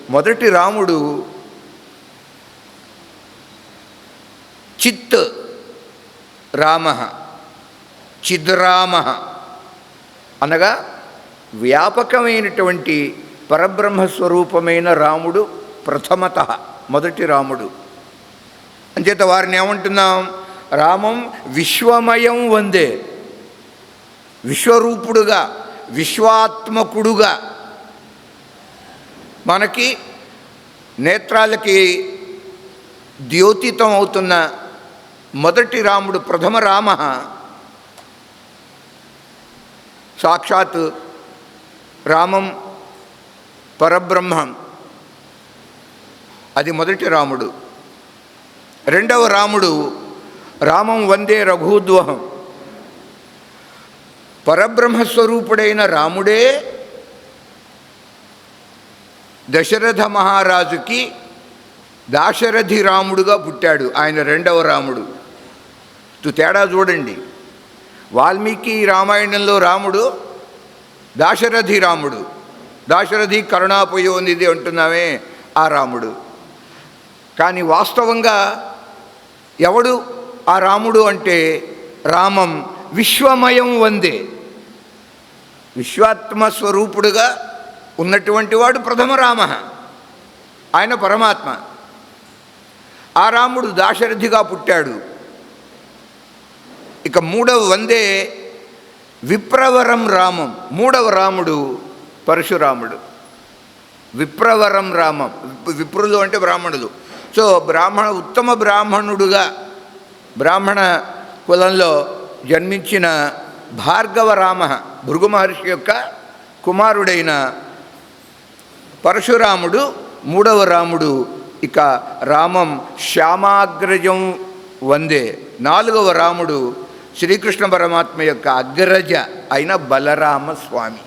మొదటి రాముడు చిత్ రామ, చిద్రామ అనగా వ్యాపకమైనటువంటి పరబ్రహ్మస్వరూపమైన రాముడు ప్రథమత, మొదటి రాముడు. అంచేత వారిని ఏమంటున్నాం? రామం విశ్వమయం వందే, విశ్వరూపుడుగా, విశ్వాత్మకుడుగా మనకి నేత్రాలకి ద్యోతితం అవుతున్న మొదటి రాముడు, ప్రథమ రామ సాక్షాత్ రామం పరబ్రహ్మం, అది మొదటి రాముడు. రెండవ రాముడు రామం వందే రఘూద్వహం, పరబ్రహ్మస్వరూపుడైన రాముడే దశరథ మహారాజుకి దాశరథి రాముడుగా పుట్టాడు. ఆయన రెండవ రాముడు. తేడా చూడండి. వాల్మీకి రామాయణంలో రాముడు దాశరథి రాముడు, దాశరథి కరుణాపయోనిధి అంటున్నామే ఆ రాముడు. కానీ వాస్తవంగా ఎవడు ఆ రాముడు అంటే రామం విశ్వమయం వందే, విశ్వాత్మస్వరూపుడుగా ఉన్నటువంటి వాడు ప్రథమ రామ, ఆయన పరమాత్మ. ఆ రాముడు దాశరథిగా పుట్టాడు. ఇక మూడవ వందే విప్రవరం రామం, మూడవ రాముడు పరశురాముడు. విప్రవరం రామం, విప్రులు అంటే బ్రాహ్మణులు. సో ఉత్తమ బ్రాహ్మణుడుగా, బ్రాహ్మణ కులంలో జన్మించిన భార్గవ రామ, భృగు మహర్షి యొక్క కుమారుడైన పరశురాముడు మూడవ రాముడు. ఇక రామం శ్యామాగ్రజం వందే, నాలుగవ రాముడు శ్రీకృష్ణ పరమాత్మ యొక్క అగ్రజ అయిన బలరామ స్వామి.